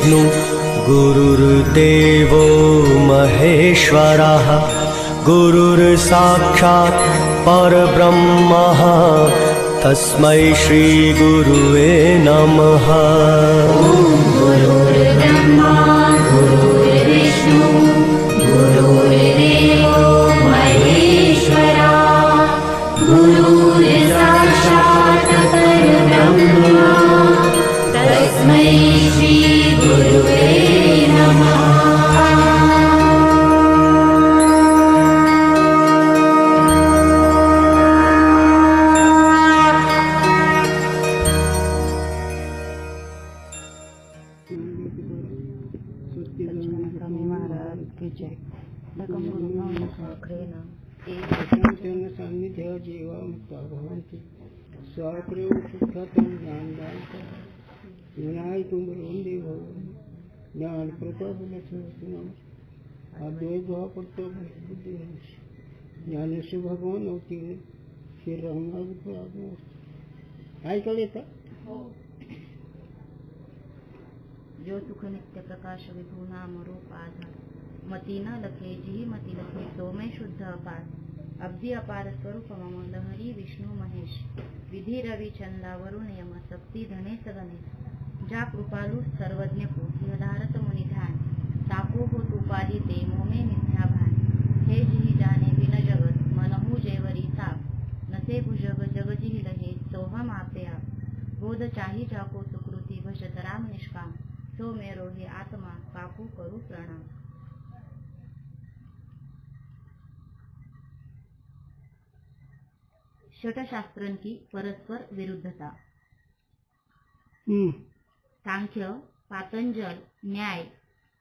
विष्णु गुरुर्देवो महेश्वरः गुरुर्साक्षात् परब्रह्मः तस्मै श्री गुरुवे नमः। गुरुर्ब्रह्मा गुरुर्विष्णु गुरुर्देवो महेश्वरा गुरुर्साक्षात् परब्रह्मा तस्मै श्री गुरुवे नमः। सान्निध्य जीवा मुक्ता भवन्ति स्वाक्रिय सुखतं ज्ञानदान विनायकं वन्दे भगवान् ज्ञान प्रतापलक्ष्मी अद्वैत भावपट्टो बुद्धि ज्ञानेश्वर भगवान अवतीर्ण श्री रामनाथ ऐकायला येतं जो सुख नित्य प्रकाश विभू नाम रूप आधार मती न लखे जी मती लखे तो मैं शुद्ध अपार अब्दी अपार स्वरूप मम लहरी विष्णु महेश विधि रवि चंदा वरुण यम शक्ति धनेश गणेश जा कृपालु सर्वज्ञ को धारत मुनि ध्यान ताको हो तुपादी ते मोमे मिथ्या भान हे जी जाने बिन जगत मनहु जेवरी ताप नसे भुजग जग जी लहे सोहम आपे आप बोध चाही जाको सुकृती भजत राम निष्काम सो मेरो हे आत्मा काकू करू प्रणाम। षटशास्त्रन की परस्पर विरुद्धता। सांख्य, पातंजल, न्याय,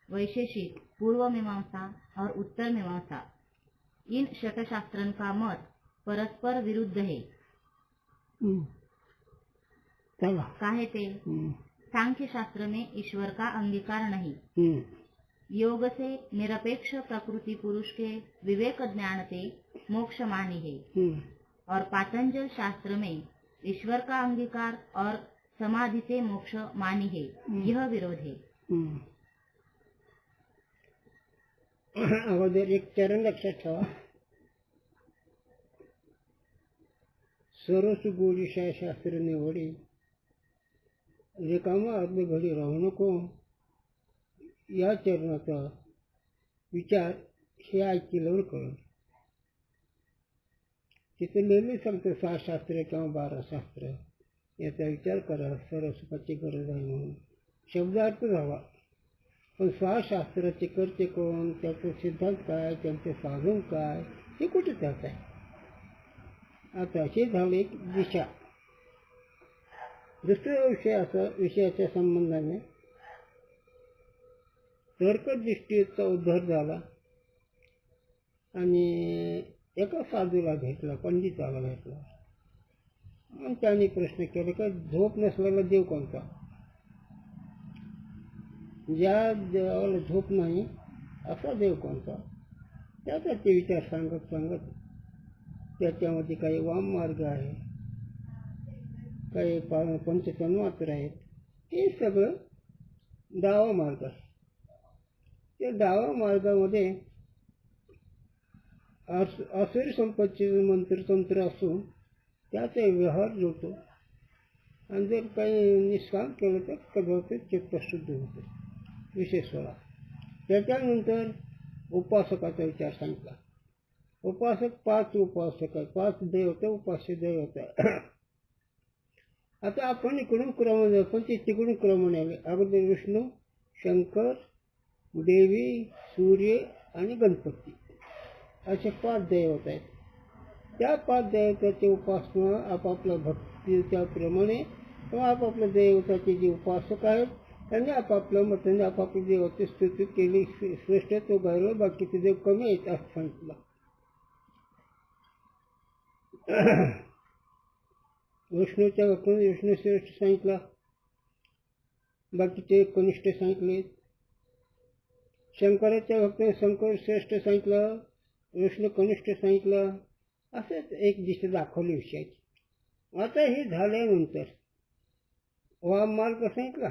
वैशेषिक, पूर्व मीमांसा और उत्तर मीमांसा इन षटशास्त्रन का मत परस्पर विरुद्ध है। का है ते? सांख्य शास्त्र में ईश्वर का अंगीकार नहीं, योग से निरपेक्ष प्रकृति पुरुष के विवेक ज्ञान से मोक्ष मानी है, और पातंजल शास्त्र में ईश्वर का अंगीकार और समाधि से मोक्ष मानी है। यह विरोध है। अगोदर एक चरण लक्षात ठेवा, सर्वच गोडीशा शास्त्र निवडी रिकामा आदमी घडी राहू नको या चरणाचा विचार हे ऐकल्यावर कळलं. तिथे नेहमी सांगतो 6 शास्त्र किंवा 12 शास्त्र याचा विचार करा, सर्वसुखाची गरज आहे म्हणून शब्दार्थ झाला. पण 6 शास्त्राचे करते कोण, त्याचे सिद्धांत काय, त्यांचे साधन काय हे कुठे त्याच आहे. आता असे झाले एक दिशा. दुसरा विषय असा, विषयाच्या संबंधाने तर्कदृष्टीचा उद्धार झाला आणि एका साधूला भेटला, पंडिताला भेटला आणि त्याने प्रश्न केला का झोप नसलेला देव कोणता. ज्या देवाला झोप नाही असा देव कोणता. त्याचा ते विचार सांगत सांगत त्याच्यामध्ये काही वाम मार्ग आहे, काही पंचतन्मात्र आहेत, हे सगळं डावा मार्ग आहे. त्या डावा मार्गामध्ये आसुरी संपत्तीचे मंत्रतंत्र असून त्याचा व्यवहार जोडतो आणि जर काही निष्काम केलं तर कदाचित चित्त शुद्ध होतं. विशेष सोडा. त्याच्यानंतर उपासकाचा विचार सांगितला. उपासक 5 उपासक आहे, 5 देवता उपास्य देवता. आता आपण इकडून क्रम आपण ते तिकडून क्रमाने आले. अगोदर विष्णू, शंकर, देवी, सूर्य आणि गणपती असे 5 दैवत आहेत. त्या 5 दैवताची उपासना आपापल्या भक्तीच्या प्रमाणे किंवा आपापल्या दैवताचे जे उपासक आहेत त्यांनी आपापल्या मताने आपापल्या देवाची स्तुती केली, श्रेष्ठ तो गायला, बाकीचे देव कमी आहेत असं सांगितलं. विष्णूच्या बाबतीत विष्णू श्रेष्ठ सांगितला, बाकीचे कनिष्ठ सांगितले. शंकराच्या बाबतीत शंकर श्रेष्ठ सांगितलं, विष्णू कनिष्ठ सांगितलं. असंच एक दिशा दाखवली विषयाची. आता हे झाल्यानंतर वाम मार्ग सांगितला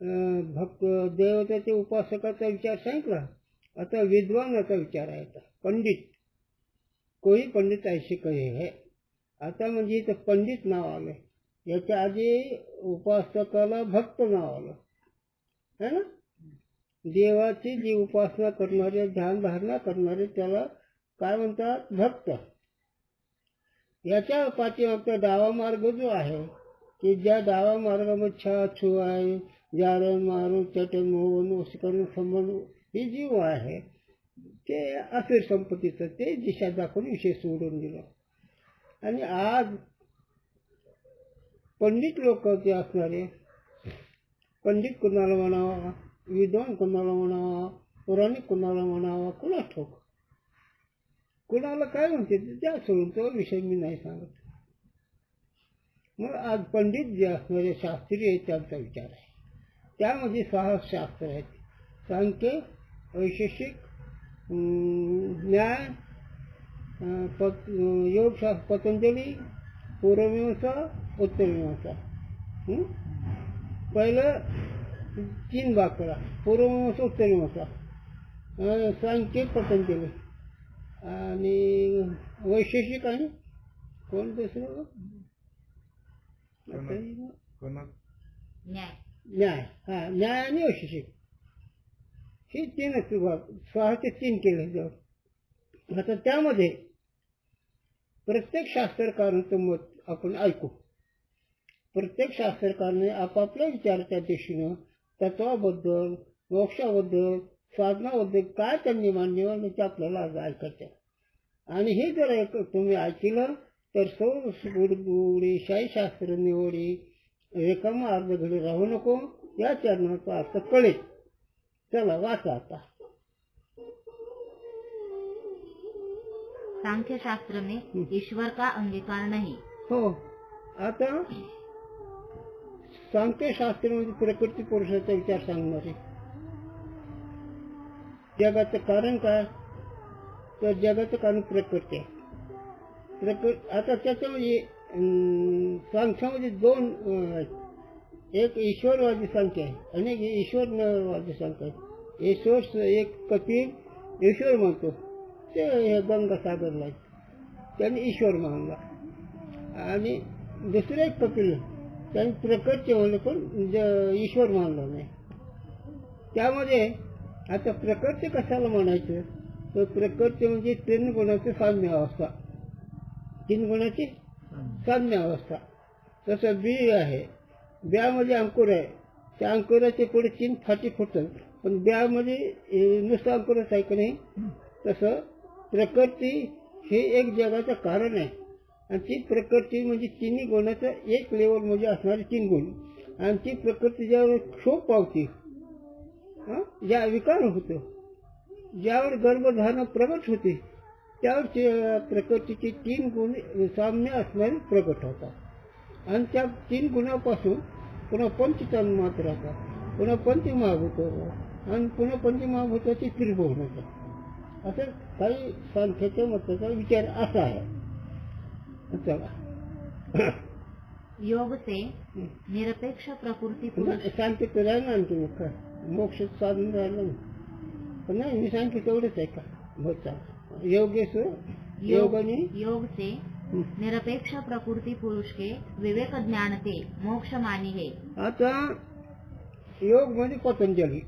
भक्त देवताच्या उपासकाचा विचार सांगितला. आता विद्वानाचा विचार आहे. आता पंडित, कोई पंडित ऐसे कहे है. आता म्हणजे इथं पंडित नाव आलं. याच्या आधी उपासकाला भक्त नाव आलं है ना. देवाची जी उपासना करणारे, ध्यान धारणा करणारे त्याला काय म्हणतात? भक्त. याच्या पाठीमागचा डावा मार्ग जो आहे की ज्या डावा मार्गामध्ये छा छू आहे, जारण मारून चटन मोहन वशीकरण संबंध हे जीव आहे ते अखेर संपत्तीचं ते दिशा दाखवून विषय सोडून दिला. आणि आज पंडित लोक जे असणारे, पंडित कुणाला म्हणावा, विद्वान कुणाला म्हणावा, पौराणिक कुणाला म्हणावा, कुणा ठोक, कुणाला काय म्हणते त्या सोडून तो विषय मी नाही सांगत. मग आज पंडित जे असणारे शास्त्री आहेत त्यांचा विचार आहे. त्यामध्ये 6 शास्त्र आहेत. सांख्य, वैशेषिक, न्याय, योगशास्त्र, पतंजली, पूर्वमीमांसा, उत्तरमीमांसा. पहिलं 3 भाग करा. पूर्वमीमांसा, उत्तरमीमांसा, सांख्य, पतंजली आणि वैशेषिक आणि कोण दुसरं न्याय. हा, न्याय आणि वैशेषिक हे 3च विभाग. 6 ते 3 केले जाऊ. आता त्यामध्ये प्रत्येक शास्त्रकारांचं मत आपण ऐकू. प्रत्येक शास्त्रकाराने आपापल्या विचाराच्या दिशेनं तत्वाबद्दल, मोक्षाबद्दल, साधनाबद्दल काय त्यांनी मांडले ते आपल्याला आज ऐकायचं. आणि हे जर तुम्ही ऐकलं तर गुडी शाही शास्त्र निवडी रिकामा अर्ध घडी राहू नको. या चरणाचा अर्थ कळेल. चला वाचा आता. सांख्य शास्त्र में ईश्वर का अंगीकार नहीं. हो. आता सांख्य शास्त्र म्हणजे प्रकृती पुरुषाचा विचार सांगणारे. जगाचं कारण काय? तर जगाचं कारण प्रकृती आहे. आता त्याच्यामध्ये सांख्यामध्ये 2 आहेत. एक ईश्वरवादी सांख्य आहे आणि एक ईश्वरवादी सांख्य आहे. ईश्वर एक कपिल ईश्वर म्हणतो ते गंगासागरला आहे, त्यांनी ईश्वर मानला. आणि दुसरे एक कपिल त्यांनी प्रकृती म्हणलं पण ईश्वर मानला नाही. त्यामध्ये आता प्रकृती कशाला म्हणायचं तर प्रकृती म्हणजे 3 गुणाची साम्य अवस्था. 3 गुणाची साम्य अवस्था. तसं बी आहे. ब्यामध्ये अंकुर आहे. त्या अंकुराचे पुढे 3 फाटी फुटतात पण ब्यामध्ये नुसतं अंकुरच आहे की नाही. तसं प्रकृती हे एक जगाचं कारण आहे. आणि ती प्रकृती म्हणजे 3 गुणाचं एक लेवल म्हणजे असणारे 3 गुण. आणि ती प्रकृती ज्यावर क्षोभ पावते, ज्या विकार होतो, ज्यावर गर्भधारणा प्रगट होते त्यावर प्रकृतीचे 3 गुण साम्य असणारे प्रगट होतात. आणि त्या 3 गुणापासून पुन्हा पंचतन्मात्र राहतात, पुन्हा पंचमहाभूत होतात आणि पुन्हा पंचमहाभूताचे त्रिभुवन होतात. असं काही सांख्याच्या मताचा विचार असा आहे. चला. योग से निरपेक्ष प्रकृती पुरुष. सांख्य तर राहिलं आणखी काय मोक्ष साधन राहिलं पण नाही. मी सांख्य तेवढंच आहे का बहुत चांगलं. योग से निरपेक्ष प्रकृति पुरुष के विवेक ज्ञान ते मोक्ष मानी है. आता योग म्हणजे पतंजली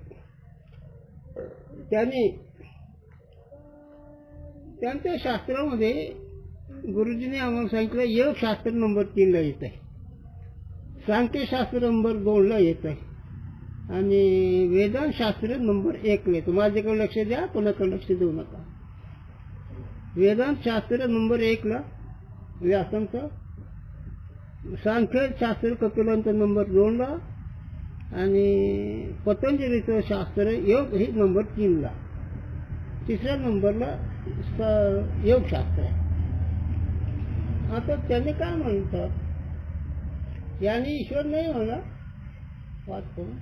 त्यांच्या शास्त्रामध्ये गुरुजीने आम्हाला सांगितलं योग शास्त्र नंबर 3 ला येत आहे, सांख्यशास्त्र नंबर 2 ला येत आहे आणि वेदांत शास्त्र नंबर 1 ला येतो. माझ्याकडे लक्ष द्या, कोणाकडे लक्ष देऊ नका. वेदांत शास्त्र नंबर 1 ला व्यासांचं, सांख्य शास्त्र कपिलांचं नंबर 2 ला आणि पतंजलीचं शास्त्र योग हे नंबर 3 ला. 3ऱ्या नंबरला योग शास्त्र आहे. आता त्याने काय म्हणतात, याने ईश्वर नाही म्हणा वाद करून.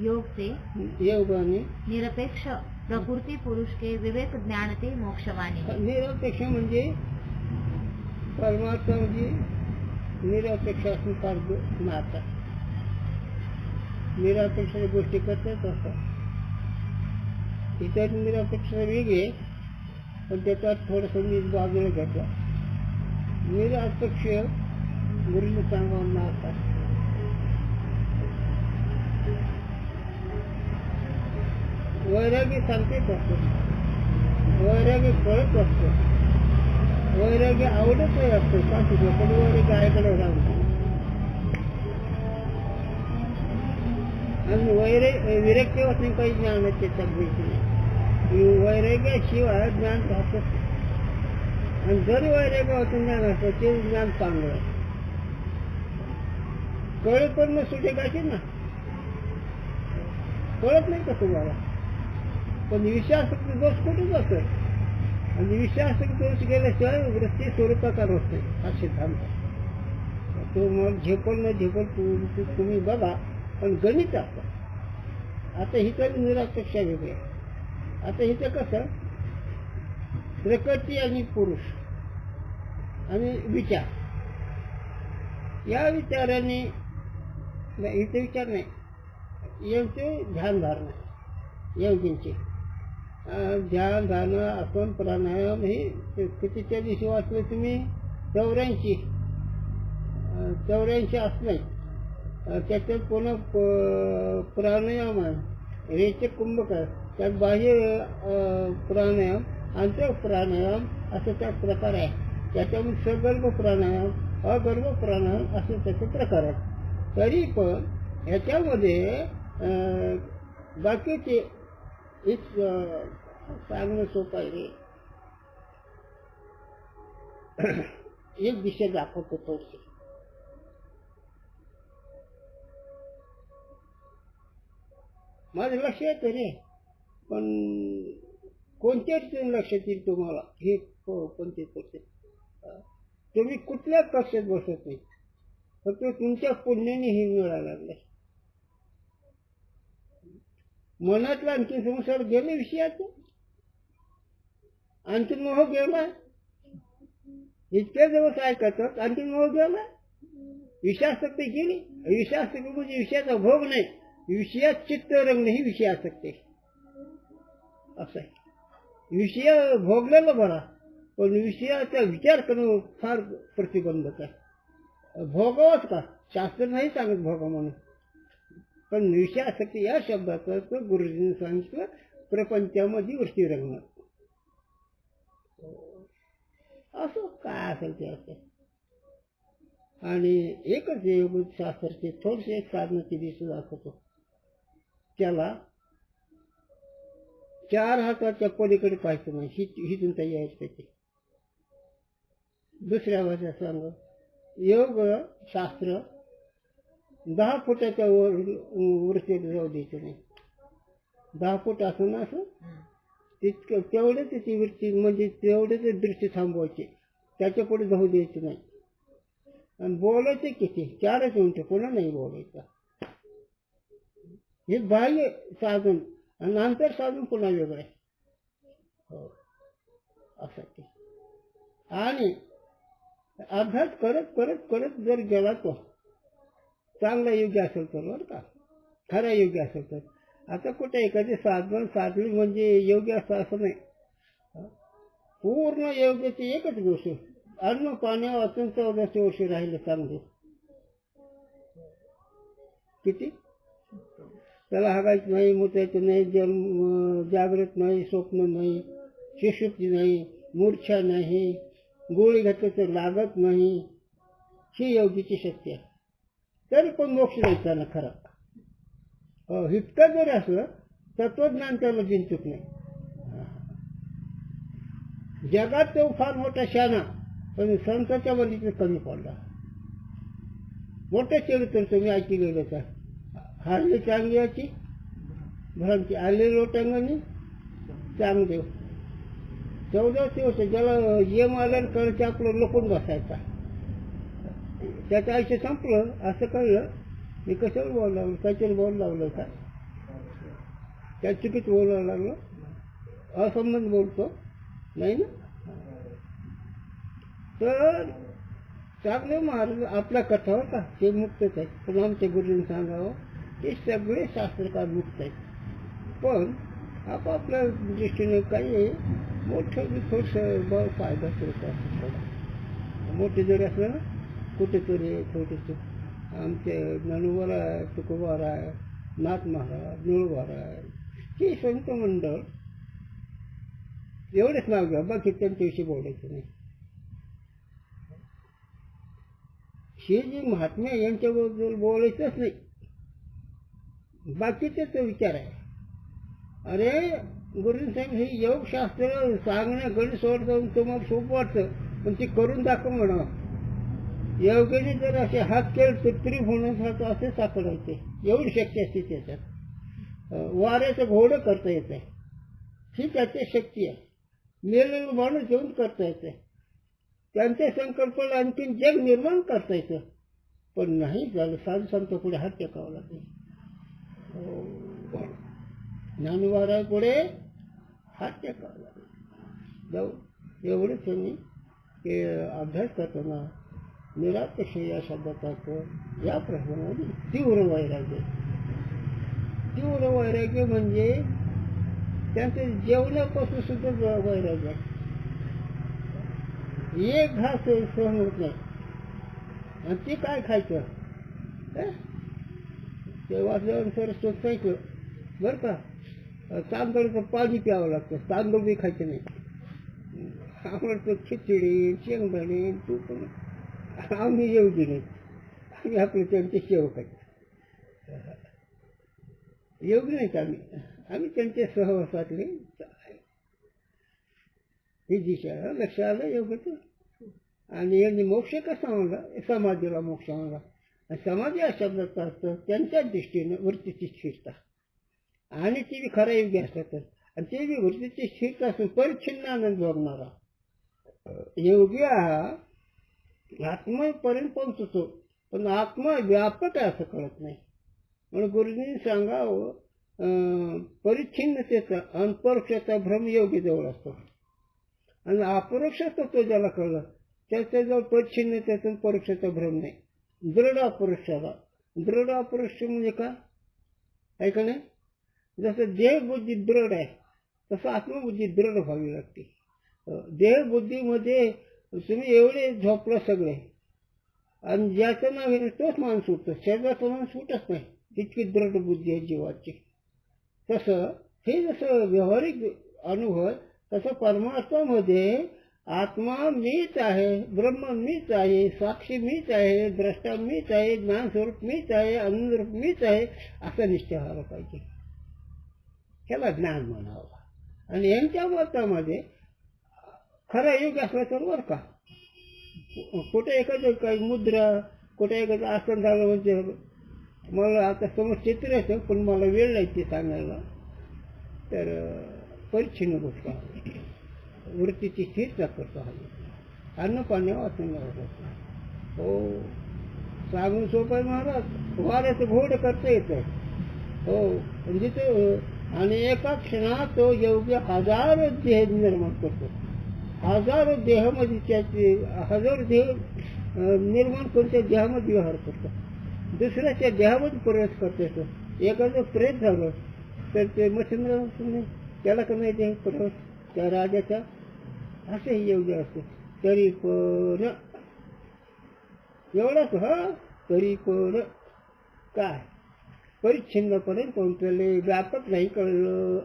योग से योगाने निरपेक्ष प्रकृती पुरुष के विवेक ज्ञान ते मोक्षवाणी. निरपेक्ष म्हणजे परमात्मा म्हणजे निरपेक्ष असून नाता. निरापेक्षा गोष्टी करतात असतात. इतर निरापेक्षा वेगळे, पण त्याच्यात थोडंसं मी बाजूला घेतला. निरापेक्ष गुरुने सांगावं असतात. वैराग्य सांगतेच असतो, वैराग्य कळत असतो, वैराग्य आवडतही असतो. सांगतो पण वैराग्य ऐकलं सांगतो. आणि विरक्ती वाचून काही ज्ञानाची तकलीफ नाही. वैराग्याशिवाय ज्ञान राहतच नाही. आणि जर वैराग्य वाचून ज्ञान असतं ते ज्ञान चांगलं आहे. कळत पण सुटे गायचे ना, कळत नाही का तुम्हाला? पण विषयासक्ती दोष कुठेच असेल, आणि विषयासक्ती दोष गेल्याशिवाय वृत्ती स्वरूपाचा होत नाही हा सिद्धांत. तो मग झेपल न झेपल तुम्ही बघा, पण गणित असतं. आता हिचं निरापेक्षा वेगळे. आता हिचं कसं प्रकृती आणि पुरुष आणि विचार, या विचाराने इथे विचार नाही, यांचे ध्यान धारणा, योगींचे ध्यान धारणा, आसन प्राणायाम हे कितीच्या दिवशी वाचले तुम्ही? 84 असणे. त्याच्यात पुन्हा प्राणायाम आहे, रेचक कुंभक आहे, त्यात बाह्य प्राणायाम, आंतर प्राणायाम असे त्यात प्रकार आहे. त्याच्यामध्ये सगर्भ प्राणायाम, अगर्भ प्राणायाम असे त्याचे प्रकार आहेत. तरी पण ह्याच्यामध्ये बाकीचे सांगणं सोपं आहे. एक दिशा दाखवतो थोडीशी. माझं लक्ष येतं रे, पण कोणत्याच लक्षात येईल तुम्हाला हे कोणते तुम्ही कुठल्याच कक्षात बसत नाही, फक्त तुमच्या पुण्याने हे मिळायला लागलं. मनातला आणखी संसार गेले विषयाचं, आणखी मोह गेला. इतक्या दिवस ऐकतात, आणखी मोह गेला. विषयासक्ती गेली. विषयासक्ती म्हणजे विषयाचा भोग नाही, विषयात चित्त रंगणे ही विषयासक्ती असं आहे. विषय भोगलेला बरा, पण विषयाचा विचार करणं फार प्रतिबंधक आहे. भोगावच का? शास्त्र नाही सांगत भोगा म्हणून, पण विषयासक्ती या शब्दाचा तो गुरुजींनी सांगितलं प्रपंचामध्ये वृत्ती रंगणं. असं काय असेल ते असेल. आणि एकच योग शास्त्राचे थोडेसे एक साधनाची दिसू दाखवतो. त्याला 4 हाताच्या पलीकडे पाहायचं नाही, हिथून तयार त्याची. दुसऱ्या भाषेत सांग, योग शास्त्र 10 फुटाच्या वरती जाऊ द्यायचं नाही. 10 फूट असं ना असं तितकं तेवढेच ती वृत्ती म्हणजे तेवढेच दृष्टी थांबवायची, त्याच्या पुढे जाऊ द्यायची नाही. आणि बोलायचे किती? 4च मिनिटं, पुन्हा नाही बोलायचं. हे बाह्य साधन आणि आंतर साधन पुन्हा वेगळं आहे. हो असं ते. आणि अभ्यास करत करत करत जर गेला तो चांगला योग्य असेल तर, बरं का, खरा योग्य असेल तर. आता कुठे एखादी साधन साधली म्हणजे योग्य असं नाही. पूर्ण योग्याची एकच गोष्ट, अन्न पाण्या वाचून 1400 वर्ष राहिले चांगले. किती? त्याला हागायचं नाही, मुतायचं नाही, जागृत नाही, स्वप्न नाही, सुषुप्ती नाही, मूर्छा नाही, गोळी घातलं तर लागत नाही. ही योगीची शक्ती आहे. तरी पण मोक्ष द्यायचा ना खरा. इतकं जरी असलं तत्वज्ञान त्याला जिंकत नाही. जगात तो फार मोठा शाना, पण संतांच्या वलीचे कमी पडला. मोठे चरित्र तुम्ही ऐकली गेले का? हारली चांगल्याची भ्रांती, आले लोटांगणी चांगदेव. 1400 वर्ष ज्याला यम आल्यानं कळचं आपलं लपून बसायचा, त्याचं आयुष्य संपलं असं कळलं. मी कशावर बोलायला लागलो? काहीतरी बोलायला लागलं का? त्या चुकीत बोलायला लागलं, असंबंध बोलतो नाही ना. तर चांगले महाराज आपल्या कथावर का ते मुक्तच आहे, पण आमच्या गुरुजींनी सांगावं हे सगळे शास्त्रकार मुक्त आहेत. पण आपापल्या दृष्टीने काही मोठं थोडंसं फायदा करत असतो. थोडा मोठे जरी असलं ना कुठेतरी छोटेसं आमचे ज्ञानोबा आहे, तुकोबा आहे, नाथ महाराज, नळवार आहे, हे संत मंडळ एवढेच नाव घ्या, बाकी त्यांच्याविषयी बोलायचं नाही. हे जे महात्म्य यांच्याबद्दल बोलायचंच नाही, बाकीचाच विचार आहे. अरे गुरुजी साहेब हे योगशास्त्र सांगणं गणित सोडतं तुम्हाला सोपं वाटतं, पण ते करून दाखव म्हणा. योगाने जर असे हात केले तर तरी होण्यासारखं असे सापडायचे, एवढी शक्ती असते त्याच्यात. वाऱ्याचं घोडं करता येतं, ही त्याची शक्ती आहे. मेलेलं माणूस घेऊन करता येतं, त्यांच्या संकल्पाला आणखीन जग निर्माण करता येतं. पण नाही झालं, साधू संत पुढे हात टेकावं लागेल. ज्ञानोबा पुढे हात टेकावं लागेल. जाऊ एवढंच त्यांनी की अभ्यास करताना निरापेक्ष या शब्दाचा अर्थ या प्रश्नामध्ये तीव्र वैराग्य. तीव्र वैराग्य म्हणजे त्यांचं जेवणापासून सुद्धा वैराग्य. एक घास सहन होत नाही आणि ते काय खायचं. ते वाचल्यावर सरस्वत सांगितलं बरं का, तांदळाचं पाणी प्यावं लागतं, तांदूळ बी खायचं नाही. आवडतं खिचडी, शेंगदाणे, तूप. आम्ही येऊ नाही, आम्ही आपलं त्यांचे सेवक आहेत. योगी नाहीत आम्ही त्यांच्या सहवासातले. ही दिशा लक्ष आलं योगाचं. आणि यांनी मोक्ष कसा आणला, समाधीला मोक्ष आणला. आणि समाधी या शब्दाचा अर्थ त्यांच्या दृष्टीनं वृत्तीची स्थिरता, आणि ती बी खरा योगी असला तर, आणि ते बी वृत्तीची स्थिरता असून परिच्छिन्न आनंद बघणारा योगी हा आत्मेपर्यंत पोहोचतो, पण आत्मा व्यापक आहे असं कळत नाही. म्हणून गुरुजींनी सांगावं परिच्छिन्नतेचा आणि परोक्षाचा भ्रम योगीजवळ असतो. आणि अपरोक्ष तत्व ज्याला कळलं त्याच्याजवळ परिच्छिन्नतेचा आणि परोक्षाचा भ्रम नाही. दृढ अपरोक्षाला, दृढ अपरोक्ष म्हणजे का आहे का नाही. जसं देहबुद्धी दृढ आहे तसं आत्मबुद्धी दृढ व्हावी लागते. देहबुद्धीमध्ये तुम्ही एवढे झोपलं सगळे, आणि ज्याचं नाव घेणं तोच माणूस सुटतो, शरीराचं माणूस सुटत नाही. तितकी दृढ बुद्धी आहे जीवाची. तसं हे जसं व्यावहारिक अनुभव तसं परमात्मामध्ये आत्मा मीच आहे, ब्रह्म मीच आहे, साक्षी मीच आहे, द्रष्टा मीच आहे, ज्ञानस्वरूप मीच आहे, आनंदरूप मीच आहे, असा निश्चय व्हायला पाहिजे. त्याला ज्ञान म्हणावं. आणि यांच्या मतामध्ये खरा योग असला तर बरं का, कुठे एखादं काही मुद्रा, कुठे एखादं आसन झालं म्हणजे मला आता समोर चित्र येतं, पण मला वेळ नाही ते सांगायला. तर परिच्छिन्न गोष्ट वृत्तीची स्थिरता करतो हवी. अन्न पाण्या वाचून हो सांगून सोपं महाराज. वाऱ्याचं घोडं करता येतं हो, म्हणजे तो. आणि एका क्षणात तो योगी हजारो देह निर्माण करतो. हजारो देहामध्ये त्याचे हजारो देह निर्माण करून त्या देहामध्ये व्यवहार करतो. दुसऱ्याच्या देहामध्ये प्रवेश करता येतो. एखादं प्रेत झालं तर ते मच्छिंद्र त्याला का नाही देह प्रवेश त्या राजाचा, असंही योग्य असते. तरी पण एवढंच हा, तरी पण काय परिच्छिन्नपर्यंत पोहोचले, व्यापक नाही कळलं.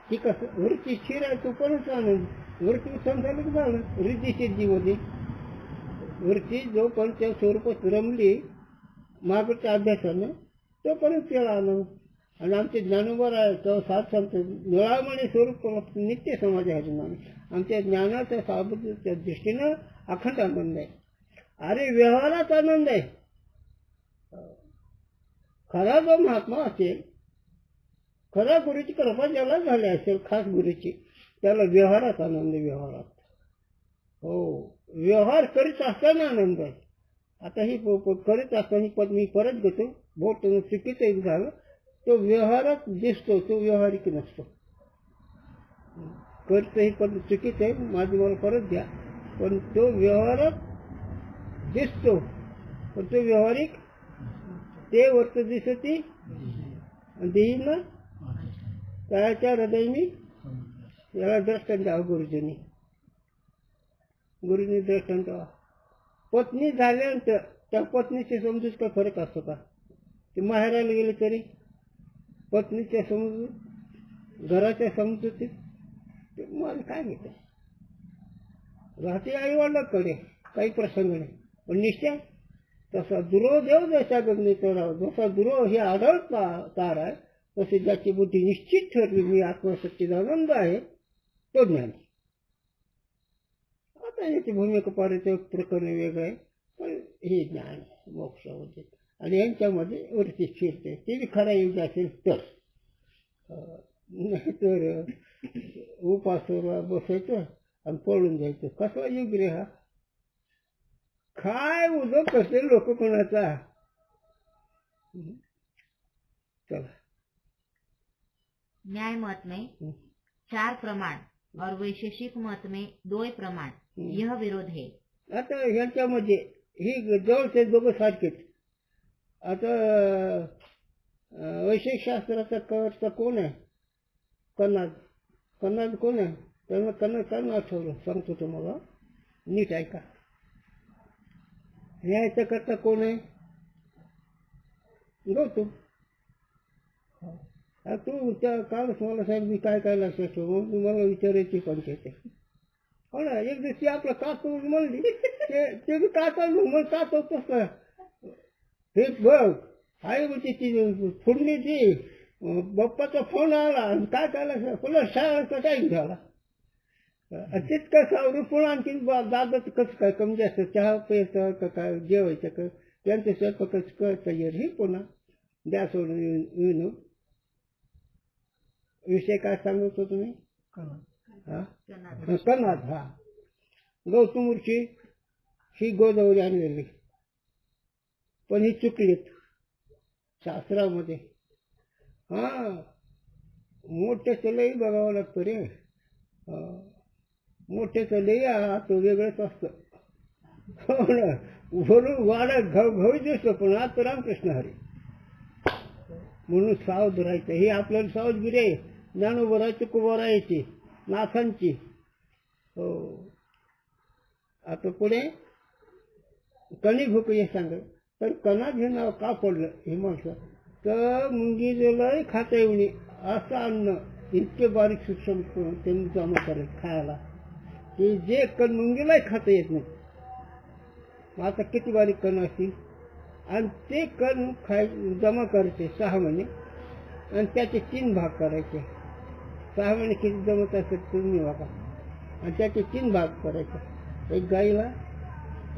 ती कसं वृत्ती स्थिर आहे तो कोणच आनंद. वृत्ती समजायला की झालं वृत्तीची जीवनी वृत्ती जोपर्यंत त्या स्वरूपात रमली मागच्या अभ्यासानं तोपर्यंत त्याला आनंद. आणि आमचे ज्ञानोबा आहे तो सात संत निळामणी स्वरूप नित्य समाज आहे ज्ञान. आमच्या ज्ञानाच्या साबूच्या दृष्टीनं अखंड आनंद आहे. अरे व्यवहारात आनंद आहे. खरा जो महात्मा असेल, खरा गुरुची कृपा ज्याला झाली असेल खास गुरुची, त्याला व्यवहारात आनंद. व्यवहारात हो, व्यवहार करीत असताना आनंद आहे. आता ही करीत असताना पद मी परत घेतो, बोट चुकीचं झालं. तो व्यवहारात दिसतो, तो व्यवहारिक नसतो. करतो ही पद चुकीचं आहे, माझी मला परत द्या. पण तो व्यवहारात दिसतो पण तो व्यावहारिक ते वर्त दिसती देईल ना त्याच्या हृदयनी याला दृष्टांत द्यावं गुरुजींनी दृष्टांत द्यावा. पत्नी झाल्यानंतर त्या पत्नीचे समजूत काय फरक असतो का? ते माहेराला गेले तरी पत्नीच्या समजूत घराच्या समजुतीत ते मला काय घेत राहते आई वडिलांकडे काही प्रसंग नाही, पण निश्चय तसा दुरो देव जसा गगने चढावा, जसा दुरो हे आढळ तार आहे तसे ज्याची बुद्धी निश्चित ठरली मी आत्मसच्चिदानंद आहे तो ज्ञानी. आता याची भूमिका पारायचं प्रकरण वेगळं आहे, पण हे ज्ञान मोक्ष होते आणि यांच्यामध्ये वरती फिरते ते बी खरा युग असेल तर. नाही तर उपासवर बसायचं आणि पळून जायचं. कसा युग रे हा? काय उदो कसे लोक कोणाचा. चला न्याय मत में 4 प्रमाण और वैशेषिक मत में 2 प्रमाण यह विरोध है. आता ह्यांच्यामध्ये ही जवळचे दोघं सारखेच. आता वैशेषिक शास्त्राचा कर्ता कोण आहे? कन्नाद कोण आहे? त्यांना कन्नाद काय नाव ठेवलं सांगतो तुम्हाला, नीट ऐका. न्यायाचा कर्ता कोण आहे? गौतम. तू त्या कालच मला साहेब मी काय काय लक्षात ठेवू मला विचारायची पंचायत आहे. हो ना, एक दिवशी आपलं कातो म्हणली ते बी काता मग कातो कसं हे बघ आई म्हणजे ती फोडणी ती बाप्पाचा फोन आला आणि काय काय लक्षात पुन्हा शाळेचा टाईम झाला. तितकं सावरून पुन्हा आणखी दादाचं कसं काय कमी जास्त चहा प्यायचं का काय जेवायचं का त्यांचं स्वयंपाकच तयार हे पुन्हा द्या सोडून येऊन. विषय काय सांगत हो तुम्ही? कन्नाद. हा गौतमूरची ही गोदावरी आणलेली पण ही चुकलीत शास्त्रामध्ये. हा मोठ्याचं लई बघावं लागतं रे. मोठ्याचं लई तो वेगळंच असतं. हो ना, वरून वाड्यात घवघवी दिसतो पण आज तर रामकृष्ण हरी म्हणून सावध राहायचं. हे आपल्याला सावधगिरी आहे ज्ञानोबराची कुमारायची नाथांची. हो आता पुढे कणी भूक हे सांग तर कणात हे नाव का पडलं हे माणसं तर मुंगीला खाता येऊन असं अन्न इतके बारीक सूक्ष्म त्यांनी जमा करायचं खायला की जे कण मुंगीलाही खाता येत नाही. आता किती बारीक कण असतील आणि ते कण जमा करायचे 6 महिने आणि त्याचे 3 भाग करायचे. 6 महिने किती जमत असेल तुम्ही बघा आणि त्याचे 3 भाग करायचे. एक गाईला,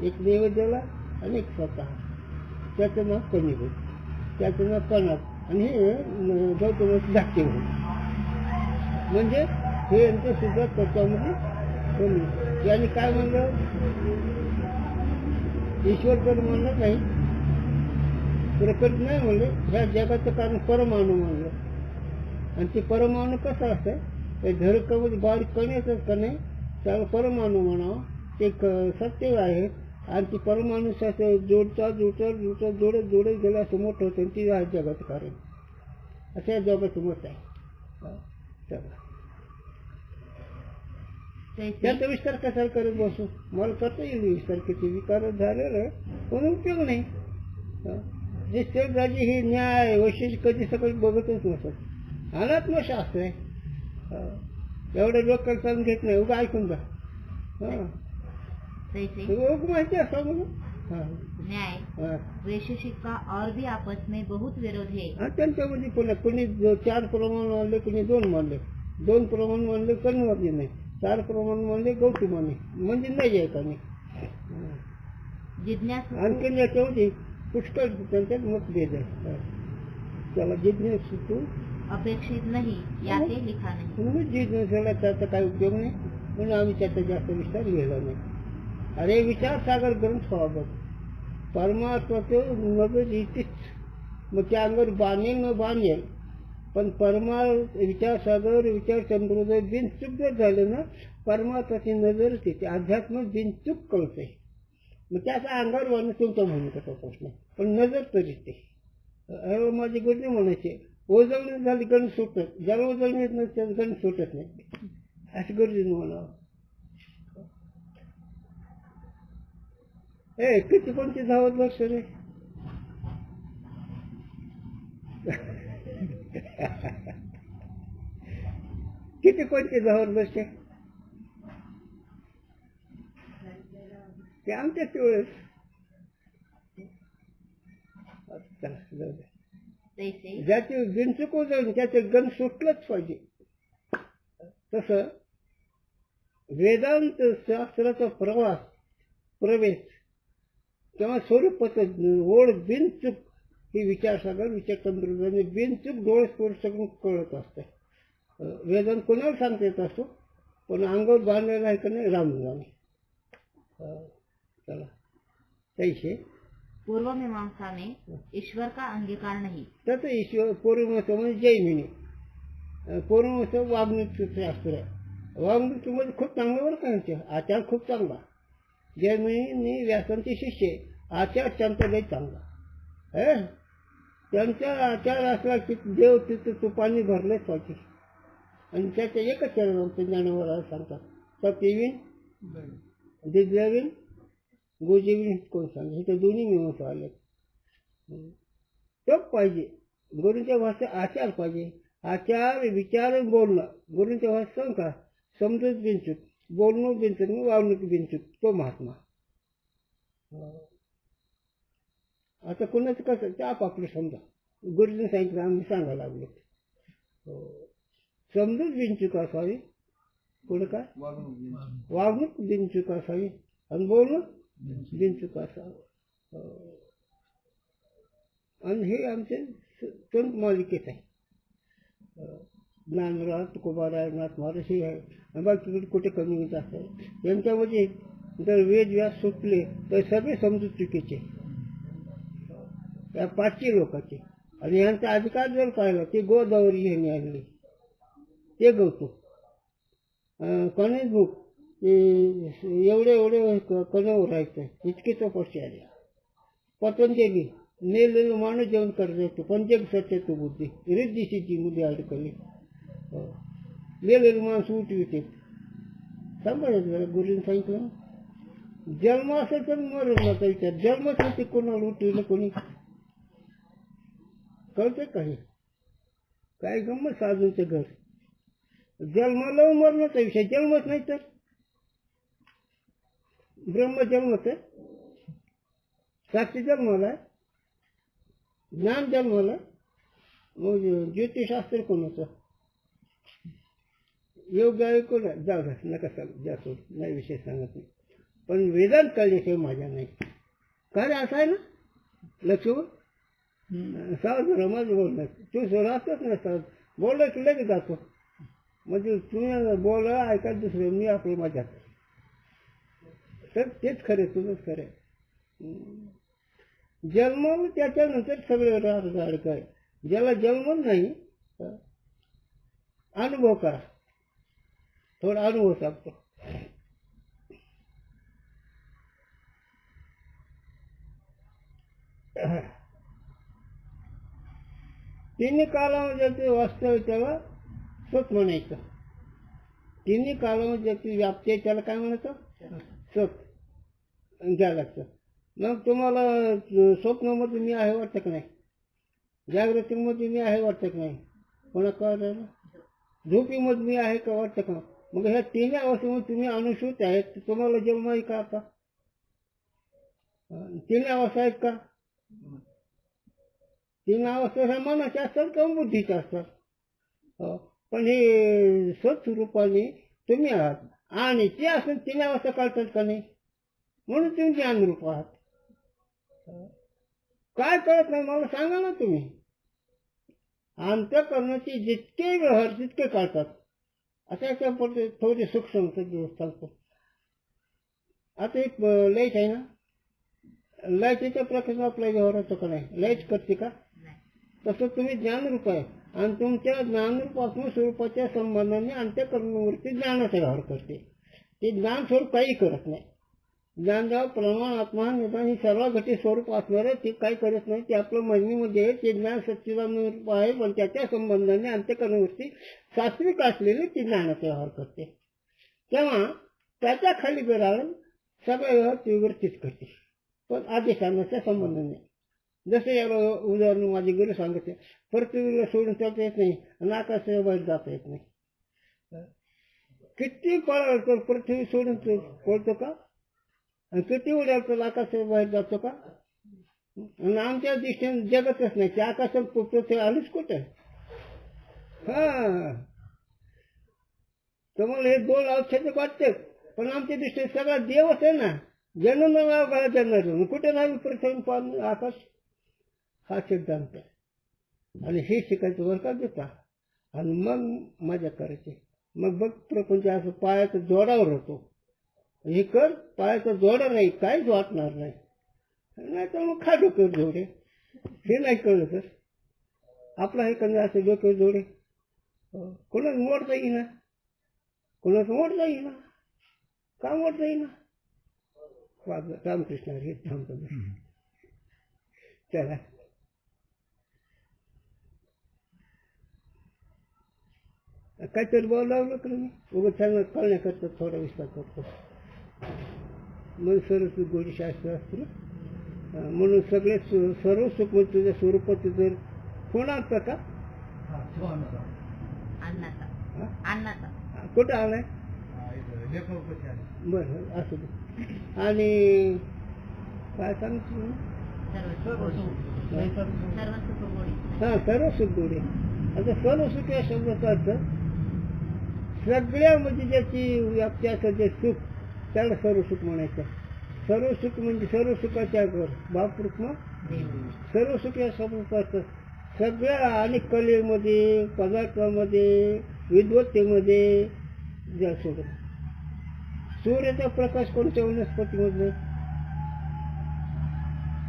एक नैवेद्याला आणि एक स्वतः. त्याचं नाव कणी होईल, त्याचं नाव कणात आणि हे गौतमाचे धाकटे होईल. म्हणजे हे यांचं सुद्धा त्याच्यामध्ये कमी. याने काय म्हणलं ईश्वर तर म्हणलं नाही, प्रकट नाही म्हणले. ह्या जगाचं कारण परमाणू म्हणलं आणि ते परमाणू कसं असतं ते धडकामध्ये बारीक कण येतात का नाही त्याला परमाणू म्हणावं. ते सत्य आहे आणि ती परमाणू जोडत गेला असं मोठं होतं ती आहे जगाचं कारण. असं या जगाचं मत आहे. चला त्याचा विस्तार कसा करत बसू? मला करता येईल विस्तार किती विकार झालेलं पण उपयोग नाही. जे शेतराजी ही न्याय वैशिष्ट्य कधी सकाळी बघतच नसत. अनात्मशास्त्र आहे. एवढं डोक्याला चालून घेत नाही, उगा ऐकून जा. माहिती असं न्याय वैशेषिक का और भी आपस में बहुत विरोध है. त्यांच्यामध्ये पुन्हा कोणी 4 प्रमाण मानले, कोणी 2 मानले. 2 प्रमाण मानले कणवादी नाही, 4 प्रमाण मानले गौतमाने म्हणजे नाही आहे का नाही. जिज्ञासु आणखी याच्यामध्ये पुष्कळ त्यांच्यात मतभेद आहे. त्याला जिज्ञासू अपेक्षित नाही याचे लिखा नाही. जिज्ञासाला त्याचा काही उपयोग नाही म्हणून आम्ही त्याचा जास्त विस्तार लिहिला नाही. अरे विचार सागर ग्रंथ व्हा बघ. परमात्माचं मगज इथेच मग त्या अंगावर बांधेल न बांधेल पण विचार सागर विचार संप्रदाय बिनचूक जर झाले ना परमात्माची नजर येते. अध्यात्म बिनचूक कळते. मग त्याचा अंगावर वाढणं तुमच्या भूमिकेचा प्रश्न आहे. पण नजर तरीच ते माझे गुरुजी म्हणायचे ओजवणी झाली गण सुटत, ज्याला ओजवणी येत नाही त्याला गण सुटत नाही, असं गुरुजीने म्हणावं. किती कोणती धावत बघ रे किती कोणते धावत बसते ते आमच्याच वेळेस. तैसे ज्याचे बिनचूक जाऊन त्याचे गण सुटलंच पाहिजे. तसं वेदांत शास्त्राचा प्रवेश किंवा स्वरूपाचं ओढ बिनचूक ही विचारसागर विचार तंत्रज्ञान बिनचूक डोळे स्पर्श करून कळत असते. वेदांत कोणाला सांगता येत असतो, पण अंगावर बांधलेला आहे का नाही राम जाणे. चला तैसे पूर्वमीमांसा में ईश्वर का अंगीकार नहीं. तसं ईश्वर पूर्वमीमांसा म्हणजे जैमिनी. पूर्वमीमांसा वागणूक शास्त्र आहे. वागणुकीमध्ये खूप चांगलं बरं का आचार खूप चांगला. जैमिनी व्यासांचे शिष्य आचार त्यांचा लय चांगला. त्यांचा आचार असला की देव तिथं तुपाने भरलेच पाहिजे. आणि त्याच्या एकच चरणांचं ज्ञानावर सांगतात सत्यविन दिग्जविन गोजेविन कोण सांगे. हे तर दोन्ही मीमांसा आले. तप पाहिजे. गुरूंच्या भाषेत आचार पाहिजे. आचार विचार बोलणं. गुरूंच्या भाषेत सांग का समजूत बिनचूक, बोलणं बिनचूक, वागणूक बिनचूक, तो महात्मा. आता कोणाचं कसं ते आपापलं समजा. गुरुजीने सांगितलं आम्ही सांगायला लागलो. समजूत बिनचूक असावी, पुढे काय वागणूक बिनचूक असावी आणि बोलणं बिनचूक असावं. आणि हे आमचे संत मालिकेत आहे. ज्ञानराज तुकोबाराय नाथ महाराज हे आहे. बाकी कुठे कमी होत असतात. यांच्यामध्ये जर वेद व्यास सुटले तर सगळे समजूत चुकीचे त्या पाचशे लोकांचे. आणि यांचा अधिकार जर पाहिला ते गोदावरी ह्यांनी आणली ते गौतम कणेश बुक एवढे एवढे कणवर राहायचं इतके चौपशी आले. पतंजली नेलेलं माणूस जेवण करत असतो. पंचक सत्य तो बुद्धी रिद्धिशीची मुली अडकली. नेलेलं माणूस उठविते. सांभाळायचं जरा गुरुने सांगितलं जन्म असेल तर मरणाचा विचार. जन्मच होते कोणाला उठविलं कोणी कळते काही काय गंमत साधूंचं घर. जन्माला मरणाचा विषय जन्मच नाही तर ब्रह्म जन्मच आहे. साक्षी जन्माला ज्ञान जन्माला. मग ज्योतिषशास्त्र कोणाचं योग आहे कोणा जाऊ नका सांग जा सोड नाही विषय सांगत नाही. पण वेदांत कळल्याशिवाय माझ्या नाही. काय असं आहे ना लक्ष्मण सावध रमाज बोलणार तू राहतोच नसतात बोललं की लगेच जातो. म्हणजे तुम्ही बोला ऐका दुसरं मी आपलं माझ्यात तर तेच खरे तुझंच खरे. जन्म त्याच्यानंतर सगळे राहत काय. ज्याला जन्म नाही अनुभव करा. थोडा अनुभव सांगतो. तिन्ही कालामध्ये ते वास्तव त्याला सत म्हणायचं. तिन्ही कालामध्ये ती व्याप्ती आहे त्याला काय म्हणायचं सत घ्या लागतं. मग तुम्हाला स्वप्नामध्ये मी आहे वाटतं की नाही, जागृतीमध्ये मी आहे वाटतं की नाही, कोणा कळलं झोपीमध्ये मी आहे का वाटतं का. मग ह्या तिन्ही अवस्थेमध्ये तुम्ही अनुसूत आहेत. तुम्हाला जन्म आहे का आता तिन्ही अवस्था आहेत का. तीन अवस्था ह्या मनाच्या असतात किंवा बुद्धीच्या असतात. पण हे स्वस्वरूपाने तुम्ही आहात आणि ते असं तीन अवस्था कळतात का नाही म्हणून तुम्ही ज्ञानरूप आहात. काय कळत नाही मला सांगा ना तुम्ही. अंतःकरणाचे जितके व्यवहार तितके कळतात. आता याच्या थोडी सूक्ष्म सांगतो. आता एक लाईट आहे ना, लाईटीच्या प्रकाश आपल्या व्यवहाराचं का नाही लाईट करते का. तसं तुम्ही ज्ञानरूप आहे आणि तुमच्या ज्ञानरूप आत्मस्वरूपाच्या संबंधाने अंतःकरणावरती ज्ञानाचा व्यवहार करते. ते ज्ञान स्वरूप काही करत नाही. ज्ञानराव प्रमाण आत्मा निदान ही सर्व घटी स्वरूप असणारे ते काही करत नाही. ते आपलं महिनीमध्ये ते ज्ञान सच्चिदानंद रूप आहे, पण त्याच्या संबंधाने अंत्यकरणावरती सात्विक असलेले ते ज्ञानाचा व्यवहार करते. तेव्हा त्याच्या खाली बिराळून सगळा व्यवहार तीव्रतीच करते, पण आदेशांचा संबंध नाही. जसं याला उदाहरण माझे गुरु सांगते, पृथ्वीला सोडून चालता येत नाही आणि आकाशाच्या बाहेर जाता येत नाही. किती पळाल तर पृथ्वी सोडून पळतो का, आणि किती उडाल तर आकाशाच्या बाहेर जातो का. आणि आमच्या दृष्टीने जगतच नाही, ते आकाशात पृथ्वी आलीच कुठं. हा तुम्हाला हे दोन औषध वाटते, पण आमच्या दृष्टीने सगळा देवच आहे ना. जन्म गळा जन्म कुठे नाही पृथ्वी पाणी आकाश हा सिद्धांत. आणि हे शिकायचं वर का देता आणि मग मजा करायची. मग बघ प्रपंच असं पायाचं जोडावर होतो. हे कर पायाचं जोडा नाही, काहीच वाटणार नाही. नाही तर मग खा डोक्यावर जोडे. हे नाही कळलं तर आपला हे कंदा असं डोक्यावर जोडे कोणाच मोडता येईना, कोणाच मोडता येईना, का मोडता येईना. रामकृष्ण हे थांबतो. चला काहीतरी बोलावलं का मी उभं चांगलं कळण्याकरता थोडा विस्तार करतो. मन सरस्वती गोडी शास्त्र असतं ना, म्हणून सगळे सर्व सुख म्हणजे तुझ्या स्वरूपाचे जर कोणाचा का कुठं आलाय बरं असू दे. आणि काय सांगतो हा सर्व सुख गोडी. आता सर्व सुख या शब्दाचा अर्थ सगळ्यामध्ये ज्याची व्याप्ती असेल ते सुख त्याला सर्व सुख म्हणायचं. सर्व सुख म्हणजे सर्व सुखाच्या घर बाप रुक्मा सर्व सुख या शब्दाचा अर्थ सगळ्या अनेक कलेमध्ये, पदार्थामध्ये, विद्वत्तेमध्ये जल सोडत. सूर्याचा प्रकाश कोणत्या वनस्पतीमध्ये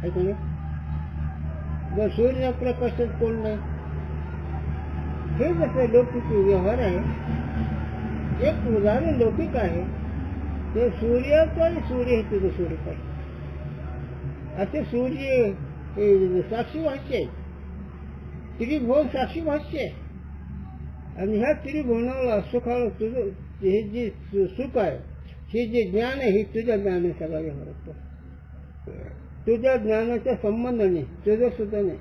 ऐकू नये. जर सूर्याच्या प्रकाशात कोण नाही. हे जसं लौकिक व्यवहार आहे, एक उदाहरण लौकिक आहे ते सूर्याचं आणि सूर्य हे तुझं स्वरूप आहे. असे सूर्य हे साक्षी भाष्य आहे, त्रिभुवन साक्षी भाष्य आहे. आणि ह्या त्रिभुवनाला सुखाला तुझं हे जे सुख आहे, हे जे ज्ञान आहे, हे तुझ्या ज्ञानाने सगळा व्यवहार होतो. तुझ्या ज्ञानाच्या संबंधाने तुझं सुद्धा नाही.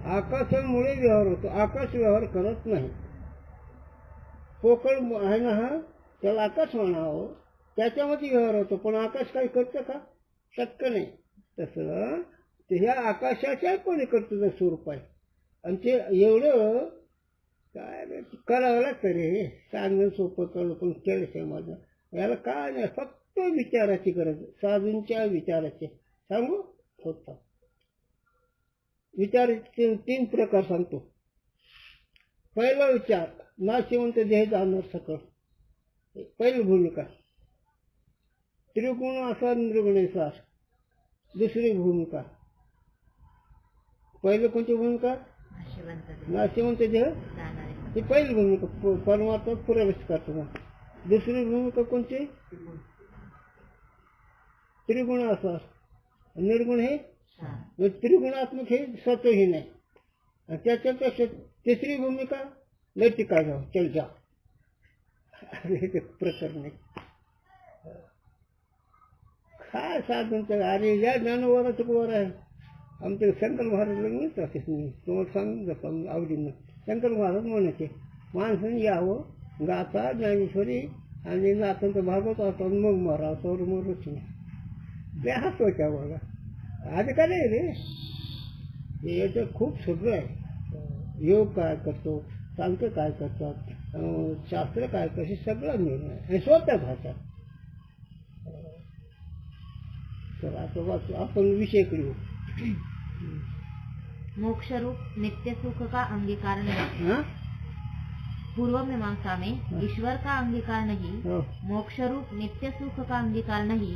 आकाशामुळे व्यवहार होतो, आकाश व्यवहार करत नाही. पोकळ आहे ना हा, त्याला आकाश म्हणावं, त्याच्यामध्ये व्यवहार होतो, पण आकाश काही करतं का, शक्य नाही. तसं ते ह्या आकाशाच्या पलीकडे तुझं स्वरूप आहे. आणि ते एवढं काय करावं लागतं रे, सांगणं सोपं कळलं पण केलं माझं. याला काय नाही, फक्त विचाराची गरज, साधूंच्या विचाराचे. सांगू होता विचार 3 प्रकार सांगतो. पहिला विचार नाशिवंत देह जाणवर सकळ, पहिली भूमिका. त्रिगुण असा निर्गुणेसार दुसरी भूमिका. पहिली कोणती भूमिका नाशिवंत देह, ही पहिली भूमिका परमात्मा प्रवेश करतो. दुसरी भूमिका कोणती त्रिगुण असा निर्गुण हे त्रिगुणात्मक हे स्वतःही नाही. आणि त्याच्यापेक्षा तिसरी भूमिका लटिका जाऊ चल जा, हे प्रकार नाही. काय साधन अरे या ज्ञानवराचं वर आहे. आमच्या शंकर महाराज लग्नच असेच नाही, तुम्हाला सांगून जातो आवडीनं. शंकर महाराज म्हणायचे माणसाने यावं गाथा ज्ञानेश्वरी आणि नाथांचा भागवत होता मग मरा सौर मरूच नाही. ते हसवायच्या बघा आज काय नाही रे, हे याचं खूप सगळं आहे. योग काय करतो, सांगतं काय करतात, शास्त्र काय कसे सगळं निर्णय आणि स्वतः भाषा. तर असं आपण विषय करू. मोक्ष रूप नित्य सुख का अंगीकार नहीं। पूर्व मीमांसा में ईश्वर का अंगीकार नहीं, मोक्ष रूप नित्य सुख का अंगीकार नहीं,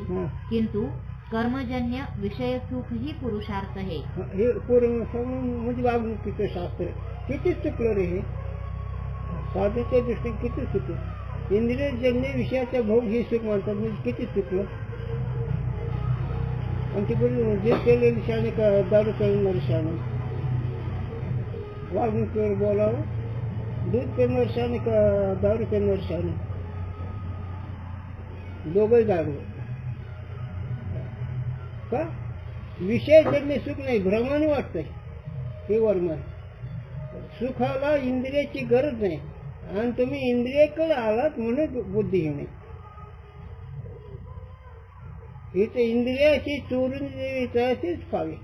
किंतु कर्मजन्य विषय सुख ही पुरुषार्थ है। हे पूर्व म्हणजे वागणुकीचं शास्त्र किती चुकलं रे, हे साधूच्या दृष्टीने किती चुकलं. इंद्रियजन्य विषयाचा भोग हे सुख मानतात. म्हणजे किती चुकलं. आणि तिकडे जे केलेले शाणे का दारू पेरणारे शाणे, वागणुकीवर बोलावं, दूध पेरणारे शाणे का दारू पेरणारे शाणे, दोघंही दारू. का विषय जन्य सुख नाही, भ्रमाने वाटतंय हे वर्म. सुखाला इंद्रियाची गरज नाही आणि तुम्ही इंद्रियाकडे आलात म्हणून बुद्धिहीन आहे. इथे इंद्रियाची चोरून जे विचार तेच खावे.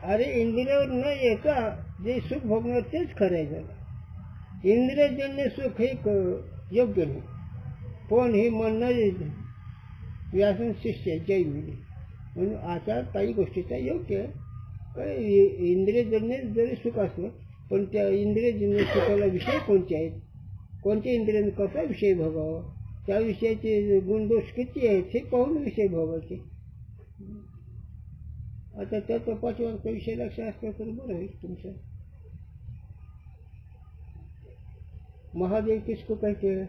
अरे इंद्रियावर न येता जे सुख भोगणार तेच खरं झालं. इंद्रियजन्य सुख हे योग्य नाही. पण हे म्हणणं व्यासन शिष्य जैमिनी म्हणून आचार काही गोष्टीचा योग्य आहे. काय इंद्रियजन्य जरी सुख असलं पण त्या इंद्रियजन्य सुखाला विषय कोणते आहेत, कोणत्या इंद्रियाने कसा विषय भोगावा, त्या विषयाचे गुणदोष किती आहेत हे पाहून विषय भोगायचे. आता त्याचा पाचवांचा विषय लक्ष असला तर बरं होईल तुमचं. महादेव किसको कहते हैं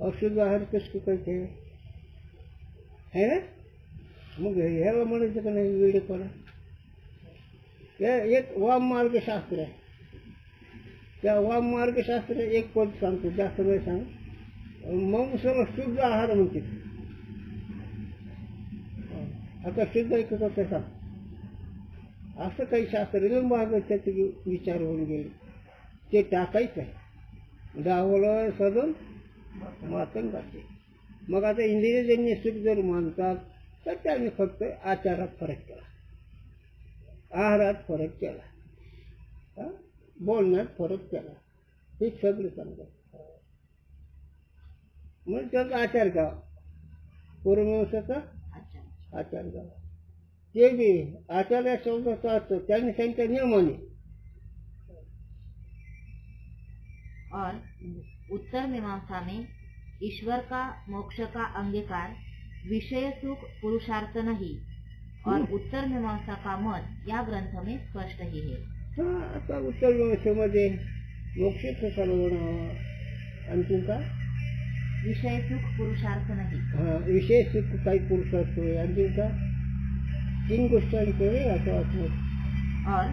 और शुद्ध आहार किसको कहते हैं, है ना. मग ह्याला म्हणायचं का नाही वेळेपणा. एक वाम मार्गशास्त्र आहे. त्या वाम मार्गशास्त्र एक पद सांगतो, जास्त नाही सांग. मग सर्व शुद्ध आहार म्हणते. आता शुद्ध एक कसं सांग. असं काही शास्त्र मार्ग त्याचे विचार होऊन गेले ते टाकायचं आहे. डावलं सदन मातंगाचे. मग आता इंद्रियजन्य सुख जर मानतात तर त्याने फक्त आचारात फरक केला, आहारात फरक केला, बोलण्यात फरक केला, हे सगळं समजा. मग त्याचा आचार गावा, पूर्वमीमांसाचा आचार गावा. ते बी आचार या शब्दाचा अर्थ त्यांनी सांगितल्या नियमाने. और उत्तर मीमांसा में ईश्वर का मोक्ष का अंगीकार विषय सुख पुरुषार्थ नहीं और उत्तर मीमांसा का मत या ग्रंथ में स्पष्ट ही है. आता उत्तर मीमांसेमध्ये मोक्ष कशाला होणार, आणखीन का विषय सुख पुरुषार्थ नहीं. विषय सुख काही पुरुषार्थ होय, आणखीन का 3 गोष्टांकडे असं वाटतं. और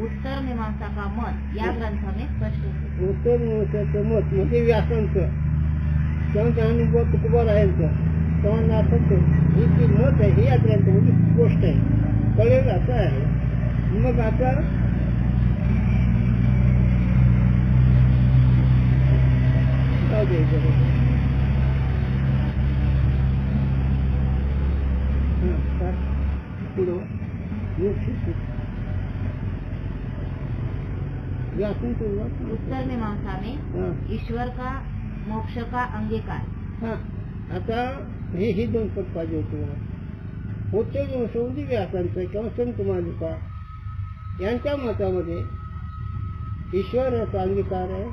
उत्तर मीमांसा का मत या ग्रंथ में स्पष्ट है. उत्तर मीमांसाचं मत म्हणजे व्यासांचं, त्यांचा अनुभव तुकोबारायांचं, तेव्हा ही जी मत आहे ही या ग्रंथामध्ये गोष्ट आहे, कळेल असं आहे. मग आता काय द्यायचं पुढं उत्तर मीमांसा में ईश्वर का मोक्ष का अंगीकार. हाँ आता हे 2 पद पाहिजे होते. उत्तर मीमांसा व्यासांचं किंवा संत मालिका यांच्या मतामध्ये ईश्वराचा अंगीकार आहे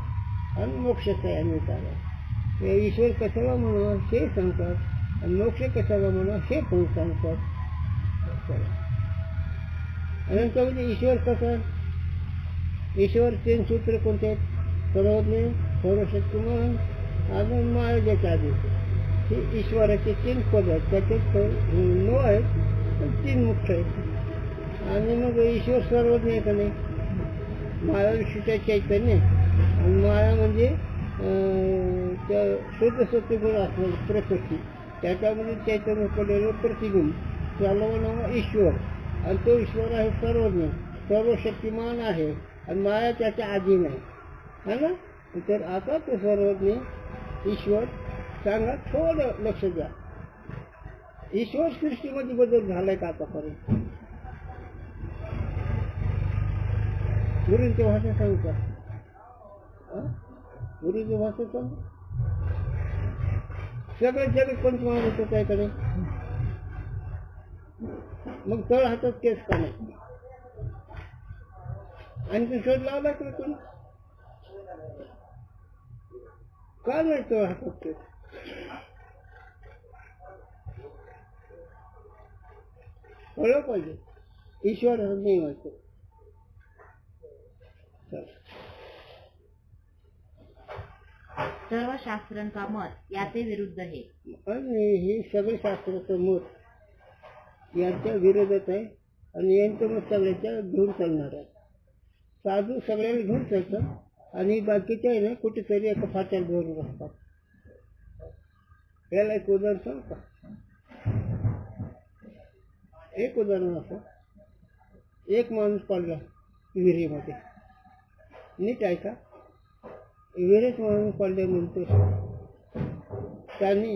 आणि मोक्षाचा अंगीकार आहे. ईश्वर कशाला म्हणा हे सांगतात आणि मोक्ष कशाला म्हणा हे पण सांगतात. यांच्यामध्ये ईश्वर कसा, ईश्वर 3 सूत्र कोणते आहेत, सर्वज्ञ, सर्वशक्तिमान आणि मायाच्या आधी. हे ईश्वराचे 3 पद आहेत. त्याच्यात 9 आहेत पण 3 मुख्य आहेत. आणि मग ईश्वर सर्वज्ञ आहे का नाही, मायाविषयीच्या चैतन्य आणि माया म्हणजे त्या शुद्ध सत्वगुण असलेलं प्रकृती, त्याच्यामध्ये चैतन्य पडलेलं प्रतिबिंब, त्याला म्हणावं ईश्वर. आणि तो ईश्वर आहे सर्वज्ञ, सर्वशक्तिमान आहे आणि माया त्याच्या अधीन आहे, है ना. तर आता तो सर्वज्ञ ईश्वर सांगा, थोडं लक्ष द्या. ईश्वर सृष्टीमध्ये बदल झालाय का आतापर्यंत? गुरुंची भाषा सांगू का? गुरुची भाषा सांगू. सगळं जग पंचमहाभूत होत आहे कडे. मग तळ हातात केस का नाही? आणखी शोध लावला का कोणी? का नाही तळ हातात केस? कळलं पाहिजे. ईश्वर नाही वाटतो. चल सर्व शास्त्रन का मत याचे विरुद्ध आहे. आणि हे सगळे शास्त्राचं मत यांच्या विरोधात आहे आणि यांचं मत सगळ्याच्या घेऊन चालणार आहे. साधू सगळ्याला घेऊन चालतात आणि बाकीचे आहे ना कुठेतरी एका फाट्याला धरून असतात. याला एक उदाहरण सांग का? एक उदाहरण असं, एक माणूस पडला विहिरीमध्ये. नीट आहे का? विहिरीत माणूस पडल्यानंतर त्यांनी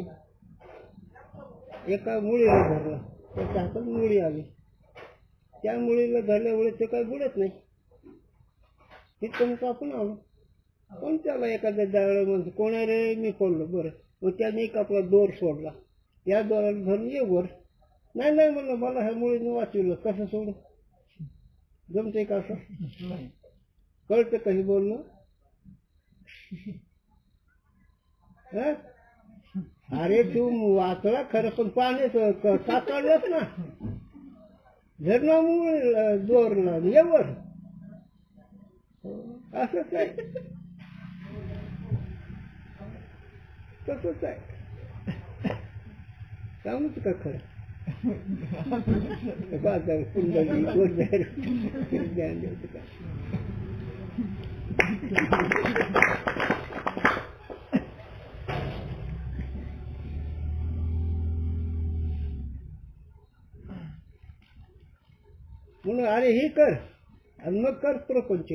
एका मुळीला धरला. त्याच्या हातात मुळी आली. त्या मुळीला धरल्यामुळे ते काही बुडत नाही. तिथून आपण आलो. पण त्याला एखाद्या जाळं म्हणतो कोणा रे मी पडलो. बरं, मग त्याने एक आपला दोर सोडला. या दोराला धरून ये वर. नाही नाही म्हणलं मला ह्या मुळीनं वाचवलं. कसं सोड जमते का? असं कळतं काही बोलणं? अरे तू वाचला खरं पण पाण्यात साकारलंच ना. धरणामुळे दोरला ये वर. असंच आहे, तसंच आहे. सांगूच का खरं? बाजार कुंडली गोंधळ ज्ञान द्यायचं का? म्हणून अरे हे कर आणि मग कर प्रपंच.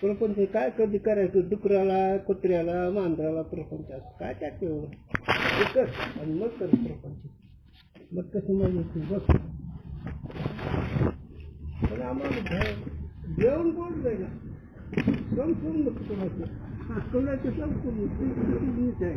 प्रपंच काय कधी करायचं? डुकराला, कुत्र्याला, मांजराला प्रपंच काय त्यात एवढं? हे कर आणि मग कर प्रपंच. मग कसं माहिती बघ. पण आम्हाला जेवण कोण जाईल? संपूर्ण नको कोणाचं. कोणाचं संपूर्ण आहे.